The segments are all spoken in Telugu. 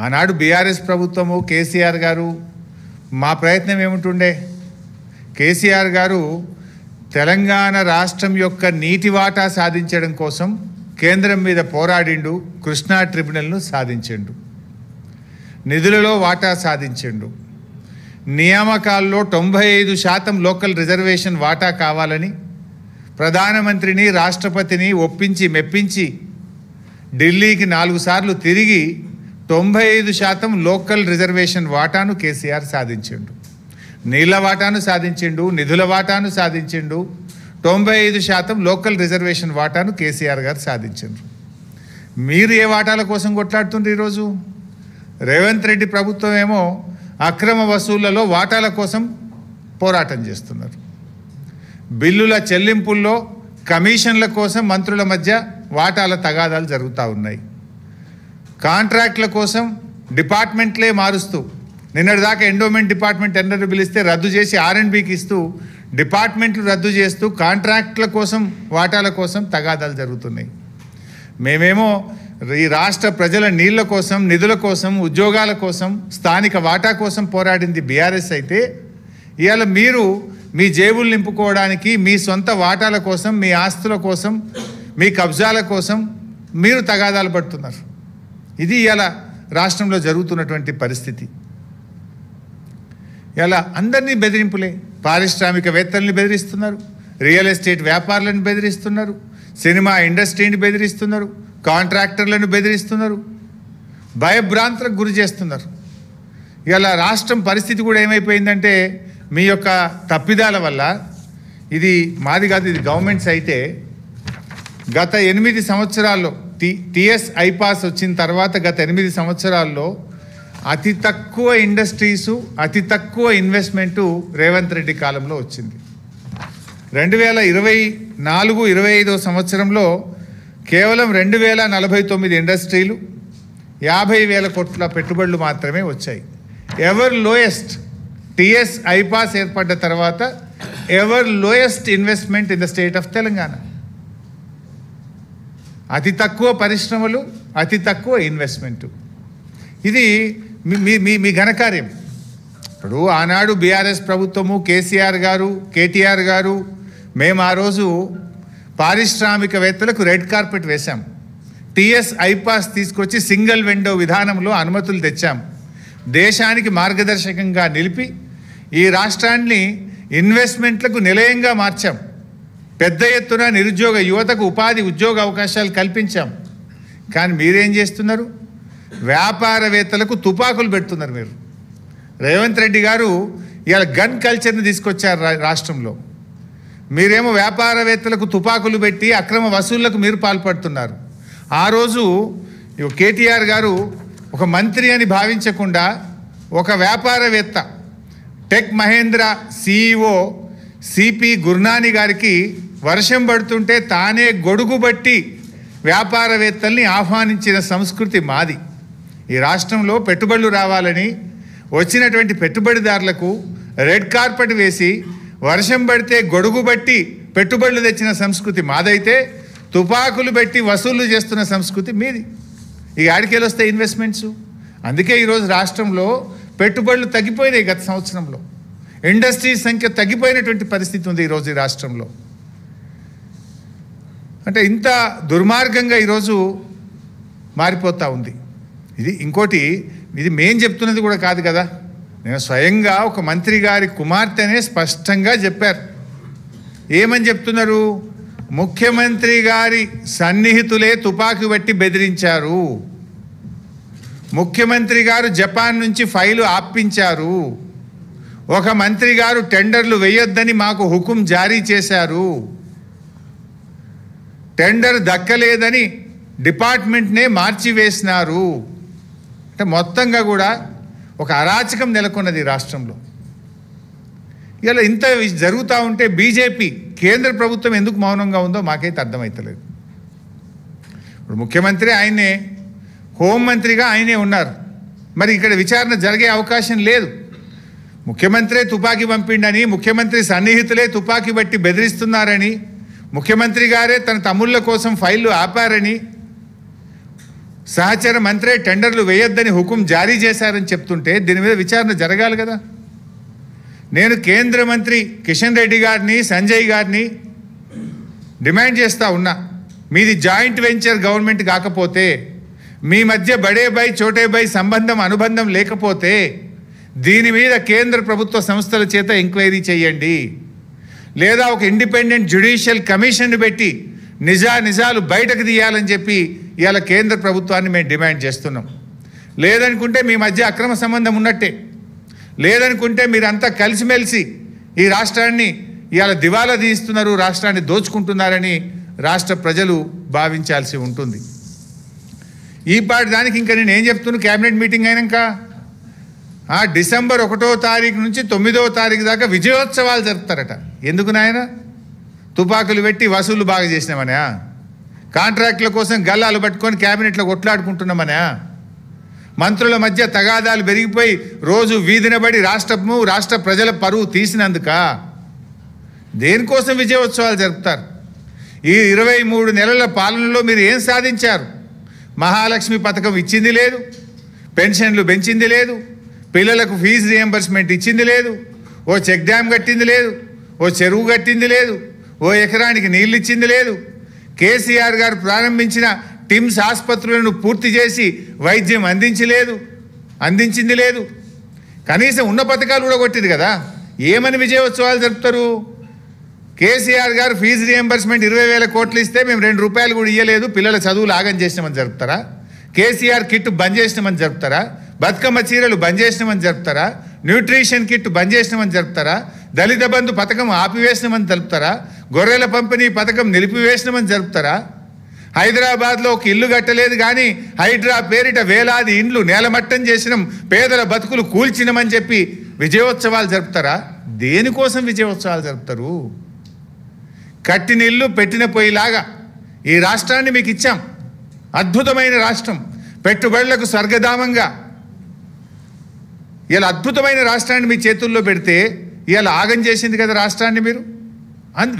ఆనాడు బీఆర్ఎస్ ప్రభుత్వము కేసీఆర్ గారు మా ప్రయత్నం ఏముంటుండే, కేసీఆర్ గారు తెలంగాణ రాష్ట్రం యొక్క నీటి వాటా సాధించడం కోసం కేంద్రం మీద పోరాడిండు, కృష్ణా ట్రిబ్యునల్ను సాధించిండు, నిధులలో వాటా సాధించిండు, నియామకాల్లో 95% లోకల్ రిజర్వేషన్ వాటా కావాలని ప్రధానమంత్రిని రాష్ట్రపతిని ఒప్పించి మెప్పించి ఢిల్లీకి 4 సార్లు తిరిగి 95% లోకల్ రిజర్వేషన్ వాటాను కేసీఆర్ సాధించిండు, నీళ్ల వాటాను సాధించిండు, నిధుల వాటాను సాధించిండు, 95% లోకల్ రిజర్వేషన్ వాటాను కేసీఆర్ గారు సాధించిండ్రు. మీరు ఏ వాటాల కోసం కొట్లాడుతుండ్రు? ఈరోజు రేవంత్ రెడ్డి ప్రభుత్వం ఏమో అక్రమ వసూళ్లలో వాటాల కోసం పోరాటం చేస్తున్నారు. బిల్లుల చెల్లింపుల్లో కమిషన్ల కోసం మంత్రుల మధ్య వాటాల తగాదాలు జరుగుతూ ఉన్నాయి. కాంట్రాక్ట్ల కోసం డిపార్ట్మెంట్లే మారుస్తూ, నిన్నటిదాకా ఎండోమెంట్ డిపార్ట్మెంట్ టెండర్లు పిలిస్తే రద్దు చేసి R&Bకి ఇస్తూ, డిపార్ట్మెంట్లు రద్దు చేస్తూ కాంట్రాక్ట్ల కోసం వాటాల కోసం తగాదాలు జరుగుతున్నాయి. మేమేమో ఈ రాష్ట్ర ప్రజల నీళ్ల కోసం, నిధుల కోసం, ఉద్యోగాల కోసం, స్థానిక వాటా కోసం పోరాడింది బీఆర్ఎస్ అయితే, ఇవాళ మీరు మీ జేబులు నింపుకోవడానికి, మీ సొంత వాటాల కోసం, మీ ఆస్తుల కోసం, మీ కబ్జాల కోసం మీరు తగాదాలు పడుతున్నారు. ఇది ఇవాళ రాష్ట్రంలో జరుగుతున్నటువంటి పరిస్థితి. ఇలా అందరినీ బెదిరింపులే. పారిశ్రామికవేత్తల్ని బెదిరిస్తున్నారు, రియల్ ఎస్టేట్ వ్యాపారులను బెదిరిస్తున్నారు, సినిమా ఇండస్ట్రీని బెదిరిస్తున్నారు, కాంట్రాక్టర్లను బెదిరిస్తున్నారు, భయభ్రాంతులకు గురి చేస్తున్నారు. ఇలా రాష్ట్రం పరిస్థితి కూడా ఏమైపోయిందంటే మీ యొక్క తప్పిదాల వల్ల, ఇది మాది కాదు, ఇది గవర్నమెంట్ సైటే, గత 8 సంవత్సరాల్లో టీఎస్ ఐపాస్ వచ్చిన తర్వాత గత 8 సంవత్సరాల్లో అతి తక్కువ ఇండస్ట్రీసు, అతి తక్కువ ఇన్వెస్ట్మెంటు రేవంత్ రెడ్డి కాలంలో వచ్చింది. 2024-25 సంవత్సరంలో కేవలం 2049 ఇండస్ట్రీలు, 50,000 కోట్ల పెట్టుబడులు మాత్రమే వచ్చాయి. ఎవర్ లోయెస్ట్, టీఎస్ ఐపాస్ ఏర్పడ్డ తర్వాత ever lowest investment in the state of Telangana. అతి తక్కువ పరిశ్రమలు, అతి తక్కువ ఇన్వెస్ట్మెంటు. ఇది మీ ఘనకార్యం. ఇప్పుడు ఆనాడు బీఆర్ఎస్ ప్రభుత్వము, కేసీఆర్ గారు, కేటీఆర్ గారు, మేము ఆ రోజు పారిశ్రామికవేత్తలకు రెడ్ కార్పెట్ వేశాం. టీఎస్ ఐపాస్ తీసుకొచ్చి సింగిల్ విండో విధానంలో అనుమతులు తెచ్చాం. దేశానికి మార్గదర్శకంగా నిలిపి ఈ రాష్ట్రాన్ని ఇన్వెస్ట్మెంట్లకు నిలయంగా మార్చాం. పెద్ద ఎత్తున నిరుద్యోగ యువతకు ఉపాధి, ఉద్యోగ అవకాశాలు కల్పించాం. కానీ మీరేం చేస్తున్నారు? వ్యాపారవేత్తలకు తుపాకులు పెడుతున్నారు. మీరు రేవంత్ రెడ్డి గారు ఇవాళ గన్ కల్చర్ని తీసుకొచ్చారు రాష్ట్రంలో. మీరేమో వ్యాపారవేత్తలకు తుపాకులు పెట్టి అక్రమ వసూళ్లకు మీరు పాల్పడుతున్నారు. ఆ రోజు కేటీఆర్ గారు ఒక మంత్రి అని భావించకుండా ఒక వ్యాపారవేత్త, టెక్ మహేంద్ర CEO సిపి గుర్నాని గారికి వర్షం పడుతుంటే తానే గొడుగు బట్టి వ్యాపారవేత్తల్ని ఆహ్వానించిన సంస్కృతి మాది. ఈ రాష్ట్రంలో పెట్టుబడులు రావాలని వచ్చినటువంటి పెట్టుబడిదారులకు రెడ్ కార్పెట్ వేసి వర్షం పడితే గొడుగు బట్టి పెట్టుబడులు తెచ్చిన సంస్కృతి మాదైతే, తుపాకులు పెట్టి వసూళ్లు చేస్తున్న సంస్కృతి మీది. ఈ ఆడికేలు వస్తాయి ఇన్వెస్ట్మెంట్స్. అందుకే ఈరోజు రాష్ట్రంలో పెట్టుబడులు తగ్గిపోయినాయి. గత సంవత్సరంలో ఇండస్ట్రీస్ సంఖ్య తగ్గిపోయినటువంటి పరిస్థితి ఉంది ఈరోజు ఈ రాష్ట్రంలో. అంటే ఇంత దుర్మార్గంగా ఈరోజు మారిపోతూ ఉంది. ఇది ఇంకోటి, ఇది మేం చెప్తున్నది కూడా కాదు కదా, నేను స్వయంగా ఒక మంత్రి గారి కుమార్తెనే స్పష్టంగా చెప్పారు. ఏమని చెప్తున్నారు? ముఖ్యమంత్రి గారి సన్నిహితులే తుపాకీ బట్టి బెదిరించారు, ముఖ్యమంత్రి గారు జపాన్ నుంచి ఫైలు ఆపించారు, ఒక మంత్రి గారు టెండర్లు వేయొద్దని మాకు హుకుం జారీ చేశారు, టెండర్ దక్కలేదని డిపార్ట్మెంట్నే మార్చివేసినారు. అంటే మొత్తంగా కూడా ఒక అరాచకం నెలకొన్నది రాష్ట్రంలో. ఇలా ఇంత జరుగుతూ ఉంటే బీజేపీ కేంద్ర ప్రభుత్వం ఎందుకు మౌనంగా ఉందో మాకైతే అర్థమవుతలేదు. ఇప్పుడు ముఖ్యమంత్రి ఆయనే, హోంమంత్రిగా ఆయనే ఉన్నారు. మరి ఇక్కడ విచారణ జరిగే అవకాశం లేదు. ముఖ్యమంత్రే తుపాకీ పంపిండని, ముఖ్యమంత్రి సన్నిహితులే తుపాకీ బట్టి బెదిరిస్తున్నారని, ముఖ్యమంత్రి గారే తన తమ్ముళ్ళ కోసం ఫైళ్ళు ఆపారని సహచర మంత్రే టెండర్లు వేయొద్దని హుకుం జారీ చేశారని చెప్తుంటే దీని మీద విచారణ జరగాలి కదా. నేను కేంద్ర మంత్రి కిషన్ రెడ్డి గారిని, సంజయ్ గారిని డిమాండ్ చేస్తూ ఉన్నా, మీది జాయింట్ వెంచర్ గవర్నమెంట్ కాకపోతే, మీ మధ్య బడే బై చోటే బై సంబంధం అనుబంధం లేకపోతే దీని మీద కేంద్ర ప్రభుత్వ సంస్థల చేత ఎంక్వైరీ చేయండి, లేదా ఒక ఇండిపెండెంట్ జ్యుడిషియల్ కమిషన్ పెట్టి నిజాలు బయటకు తీయాలని చెప్పి ఇవాళ కేంద్ర ప్రభుత్వాన్ని మేము డిమాండ్ చేస్తున్నాం. లేదనుకుంటే మీ మధ్య అక్రమ సంబంధం ఉన్నట్టే, లేదనుకుంటే మీరంతా కలిసిమెలిసి ఈ రాష్ట్రాన్ని ఇవాళ దివాలా తీస్తున్నారు, రాష్ట్రాన్ని దోచుకుంటున్నారని రాష్ట్ర ప్రజలు భావించాల్సి ఉంటుంది. ఈ పాటి దానికి ఇంకా నేను ఏం చెప్తున్నాను, క్యాబినెట్ మీటింగ్ అయినాక డిసెంబర్ 1వ తారీఖు నుంచి 9వ తారీఖు దాకా విజయోత్సవాలు జరుపుతారట. ఎందుకు నాయన? తుపాకులు పెట్టి వసూలు బాగా చేసినామనా? కాంట్రాక్టుల కోసం గల్లాలు పట్టుకొని క్యాబినెట్లో కొట్లాడుకుంటున్నామనా? మంత్రుల మధ్య తగాదాలు పెరిగిపోయి రోజు వీధినబడి రాష్ట్ర ప్రజల పరువు తీసినందుక? దేనికోసం విజయోత్సవాలు జరుపుతారు? ఈ 23 నెలల పాలనలో మీరు ఏం సాధించారు? మహాలక్ష్మి పథకం ఇచ్చింది లేదు, పెన్షన్లు పెంచింది లేదు, పిల్లలకు ఫీజు రియంబర్స్మెంట్ ఇచ్చింది లేదు, ఓ చెక్ డ్యామ్ కట్టింది లేదు, ఓ చెరువు కట్టింది లేదు, ఓ ఎకరానికి నీళ్ళు ఇచ్చింది లేదు. కేసీఆర్ గారు ప్రారంభించిన టిమ్స్ ఆసుపత్రులను పూర్తి చేసి వైద్యం అందించింది లేదు. కనీసం ఉన్న పథకాలు కూడా కొట్టింది కదా. ఏమని విజయోత్సవాలు జరుపుతారు? కేసీఆర్ గారు ఫీజు రియంబర్స్మెంట్ 20,000 కోట్లు ఇస్తే మేము 2 రూపాయలు కూడా ఇవ్వలేదు, పిల్లల చదువులు ఆగం చేసినామని జరుపుతారా? కేసీఆర్ కిట్ బంద్ చేసినామని జరుపుతారా? బతుకమ్మ చీరలు బంద్ చేసినామని జరుపుతారా? న్యూట్రిషన్ కిట్ బంద్ చేసినామని జరుపుతారా? దళిత బంధు పథకం ఆపివేసినామని జరుపుతారా? గొర్రెల పంపిణీ పథకం నిలిపివేసినామని జరుపుతారా? హైదరాబాద్లో ఒక ఇల్లు కట్టలేదు కానీ హైడ్రా పేరిట వేలాది ఇండ్లు నేలమట్టం చేసినాం, పేదల బతుకులు కూల్చినామని చెప్పి విజయోత్సవాలు జరుపుతారా? దేనికోసం విజయోత్సవాలు జరుపుతారు? కట్టిన ఇల్లు పెట్టిన పొయ్యిలాగా ఈ రాష్ట్రాన్ని మీకు ఇచ్చాం. అద్భుతమైన రాష్ట్రం, పెట్టుబడులకు స్వర్గధామంగా ఇలా అద్భుతమైన రాష్ట్రాన్ని మీ చేతుల్లో పెడితే ఇలా ఆగం చేసింది కదా రాష్ట్రాన్ని. మీరు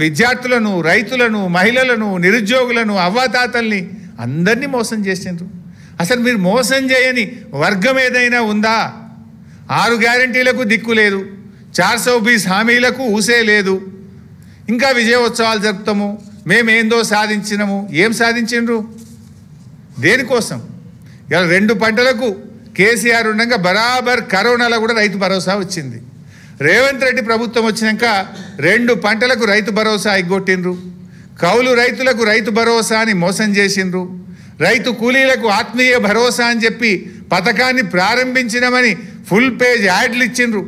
విద్యార్థులను, రైతులను, మహిళలను, నిరుద్యోగులను, అవ్వాతాతల్ని అందరినీ మోసం చేసిండ్రు. అసలు మీరు మోసం చేయని వర్గం ఏదైనా ఉందా? 6 గ్యారంటీలకు దిక్కు లేదు, 420 హామీలకు ఊసే లేదు. ఇంకా విజయోత్సవాలు జరుపుతాము, మేమేందో సాధించినాము. ఏం సాధించిండ్రు? దేనికోసం? ఇలా 2 పంటలకు కేసీఆర్ ఉండగా బరాబర్ కరోనాలో కూడా రైతు భరోసా వచ్చింది. రేవంత్ రెడ్డి ప్రభుత్వం వచ్చినాక 2 పంటలకు రైతు భరోసా ఎగ్గొట్టిండ్రు. కౌలు రైతులకు రైతు భరోసా అని మోసం చేసిండ్రు. రైతు కూలీలకు ఆత్మీయ భరోసా అని చెప్పి పథకాన్ని ప్రారంభించినామని ఫుల్ పేజ్ యాడ్లు ఇచ్చిండ్రు.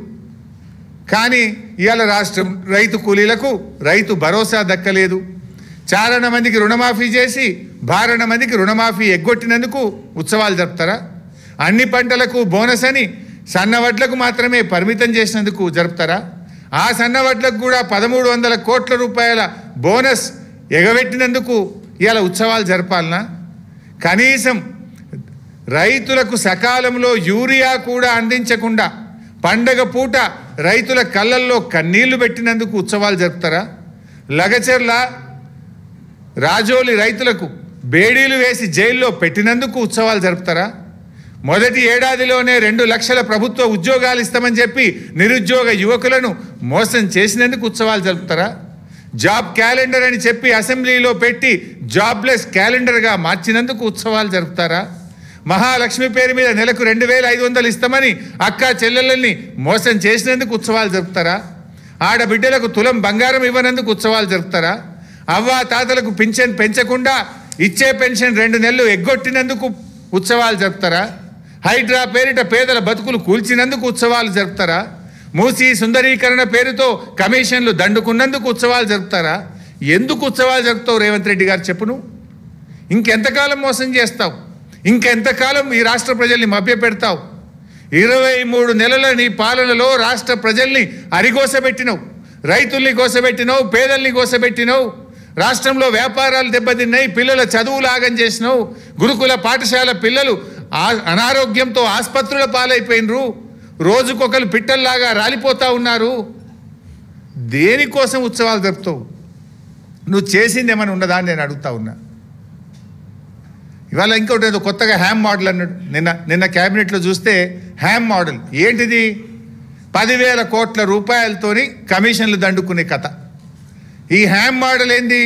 కానీ ఇవాళ రాష్ట్రం రైతు కూలీలకు రైతు భరోసా దక్కలేదు. చారణ మందికి రుణమాఫీ చేసి భారణ మందికి రుణమాఫీ ఎగ్గొట్టినందుకు ఉత్సవాలు జరుపుతారా? అన్ని పంటలకు బోనస్ అని సన్నవడ్లకు మాత్రమే పరిమితం చేసినందుకు జరుపుతారా? ఆ సన్నవడ్లకు కూడా 1300 కోట్ల రూపాయల బోనస్ ఎగబెట్టినందుకు ఇవాళ ఉత్సవాలు జరపాలనా? కనీసం రైతులకు సకాలంలో యూరియా కూడా అందించకుండా పండగ పూట రైతుల కళ్ళల్లో కన్నీళ్లు పెట్టినందుకు ఉత్సవాలు జరుపుతారా? లగచర్ల రాజోలి రైతులకు బేడీలు వేసి జైల్లో పెట్టినందుకు ఉత్సవాలు జరుపుతారా? మొదటి ఏడాదిలోనే 2 లక్షల ప్రభుత్వ ఉద్యోగాలు ఇస్తామని చెప్పి నిరుద్యోగ యువకులను మోసం చేసినందుకు ఉత్సవాలు జరుపుతారా? జాబ్ క్యాలెండర్ అని చెప్పి అసెంబ్లీలో పెట్టి జాబ్లెస్ క్యాలెండర్గా మార్చినందుకు ఉత్సవాలు జరుపుతారా? మహాలక్ష్మి పేరు మీద నెలకు 2,500 ఇస్తామని అక్క చెల్లెళ్ళని మోసం చేసినందుకు ఉత్సవాలు జరుపుతారా? ఆడబిడ్డలకు తులం బంగారం ఇవ్వనందుకు ఉత్సవాలు జరుపుతారా? అవ్వ తాతలకు పింఛన్ పెంచకుండా ఇచ్చే పెన్షన్ 2 నెలలు ఎగ్గొట్టినందుకు ఉత్సవాలు జరుపుతారా? హైడ్రా పేరిట పేదల బతుకులు కూల్చినందుకు ఉత్సవాలు జరుపుతారా? మూసీ సుందరీకరణ పేరుతో కమిషన్లు దండుకున్నందుకు ఉత్సవాలు జరుపుతారా? ఎందుకు ఉత్సవాలు జరుపుతావు రేవంత్ రెడ్డి గారు చెప్పును? ఇంకెంతకాలం మోసం చేస్తావు? ఇంకెంతకాలం ఈ రాష్ట్ర ప్రజల్ని మభ్యపెడతావు? 23 నెలల నీ పాలనలో రాష్ట్ర ప్రజల్ని అరిగోసబెట్టినవు, రైతుల్ని గోసబెట్టినవు, పేదల్ని గోసబెట్టినవు. రాష్ట్రంలో వ్యాపారాలు దెబ్బతిన్నాయి, పిల్లల చదువులు ఆగం చేసినావు. గురుకుల పాఠశాల పిల్లలు అనారోగ్యంతో ఆసుపత్రుల పాలైపోయినరు. రోజుకొకరు పిట్టల్లాగా రాలిపోతూ ఉన్నారు. దేనికోసం ఉత్సవాలు జరుపుతావు? నువ్వు చేసింది ఏమైనా ఉన్నదా అని నేను అడుగుతా ఉన్నా. ఇవాళ ఇంకోటి ఏదో కొత్తగా హ్యామ్ మోడల్ అన్నాడు. నిన్న క్యాబినెట్లో చూస్తే హ్యామ్ మోడల్ ఏంటిది? 10,000 కోట్ల రూపాయలతోని కమిషన్లు దండుకునే కథ. ఈ హ్యామ్ మోడల్ ఏంది?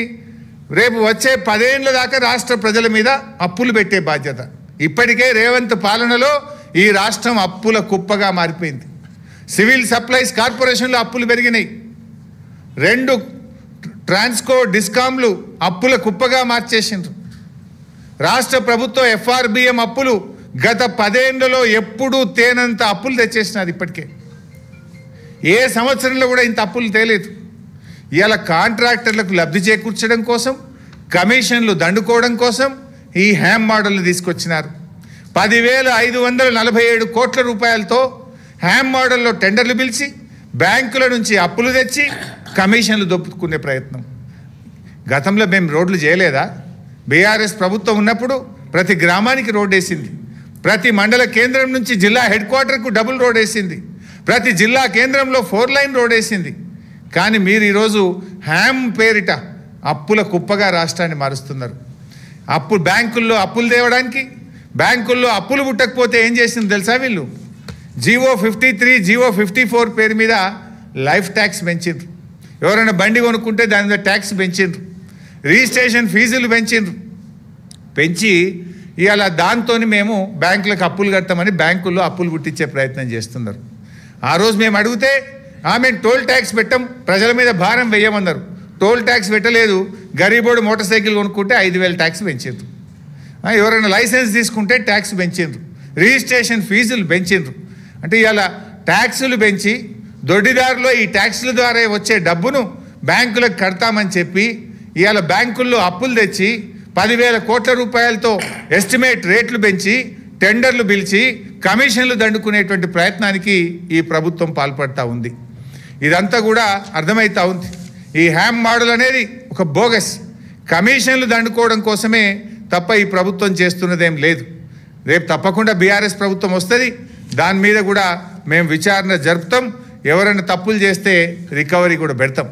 రేపు వచ్చే 10 ఏళ్ల దాకా రాష్ట్ర ప్రజల మీద అప్పులు పెట్టే బాధ్యత. ఇప్పటికే రేవంత్ పాలనలో ఈ రాష్ట్రం అప్పుల కుప్పగా మారిపోయింది. సివిల్ సప్లైస్ కార్పొరేషన్లో అప్పులు పెరిగినాయి. 2 ట్రాన్స్కో డిస్కామ్లు అప్పుల కుప్పగా మార్చేసిండ్రు. రాష్ట్ర ప్రభుత్వం FRBM అప్పులు గత 10 ఏళ్లలో ఎప్పుడూ తేనంత అప్పులు తెచ్చేసినారు. ఇప్పటికే ఏ సంవత్సరంలో కూడా ఇంత అప్పులు తేలేదు. ఇవాళ కాంట్రాక్టర్లకు లబ్ధి చేకూర్చడం కోసం, కమిషన్లు దండుకోవడం కోసం ఈ హ్యామ్ మోడల్ని తీసుకొచ్చినారు. 10,547 కోట్ల రూపాయలతో హ్యామ్ మోడల్లో టెండర్లు పిలిచి బ్యాంకుల నుంచి అప్పులు తెచ్చి కమిషన్లు దొప్పుకునే ప్రయత్నం. గతంలో మేము రోడ్లు చేయలేదా? బీఆర్ఎస్ ప్రభుత్వం ఉన్నప్పుడు ప్రతి గ్రామానికి రోడ్ వేసింది. ప్రతి మండల కేంద్రం నుంచి జిల్లా హెడ్ క్వార్టర్కు డబుల్ రోడ్ వేసింది. ప్రతి జిల్లా కేంద్రంలో 4 లైన్ రోడ్ వేసింది. కానీ మీరు ఈరోజు హ్యామ్ పేరిట అప్పుల కుప్పగా రాష్ట్రాన్ని మారుస్తున్నారు. బ్యాంకుల్లో అప్పులు తేవడానికి, బ్యాంకుల్లో అప్పులు పుట్టకపోతే ఏం చేసింది తెలుసా? వీళ్ళు జీవో 53, జీవో 54 పేరు మీద లైఫ్ ట్యాక్స్ పెంచిండ్రు. ఎవరైనా బండి కొనుక్కుంటే దాని మీద ట్యాక్స్ పెంచిండ్రు. రిజిస్ట్రేషన్ ఫీజులు పెంచి ఇవాళ దాంతో మేము బ్యాంకులకు అప్పులు కడతామని బ్యాంకుల్లో అప్పులు పుట్టించే ప్రయత్నం చేస్తున్నారు. ఆ రోజు మేము అడిగితే మేము టోల్ ట్యాక్స్ పెట్టం, ప్రజల మీద భారం వేయమన్నారు. టోల్ ట్యాక్స్ పెట్టలేదు. గరీబోడు మోటార్ సైకిల్ కొనుక్కుంటే 5,000 ట్యాక్స్ పెంచిండ్రు. ఎవరైనా లైసెన్స్ తీసుకుంటే ట్యాక్స్ పెంచిండ్రు. రిజిస్ట్రేషన్ ఫీజులు పెంచిండ్రు. అంటే ఇవాళ ట్యాక్సులు పెంచి దొడ్డిదారులో ఈ ట్యాక్సుల ద్వారా వచ్చే డబ్బును బ్యాంకులకు కడతామని చెప్పి ఇవాళ బ్యాంకుల్లో అప్పులు తెచ్చి 10,000 కోట్ల రూపాయలతో ఎస్టిమేట్ రేట్లు పెంచి టెండర్లు పిలిచి కమిషన్లు దండుకునేటువంటి ప్రయత్నానికి ఈ ప్రభుత్వం పాల్పడతా ఉంది. ఇదంతా కూడా అర్థమవుతా ఉంది. ఈ హ్యామ్ మోడల్ అనేది ఒక బోగస్. కమిషన్లు దండుకోవడం కోసమే తప్ప ఈ ప్రభుత్వం చేస్తున్నదేం లేదు. రేపు తప్పకుండా బీఆర్ఎస్ ప్రభుత్వం వస్తుంది. దాని మీద కూడా మేము విచారణ జరుపుతాం. ఎవరైనా తప్పులు చేస్తే రికవరీ కూడా పెడతాం.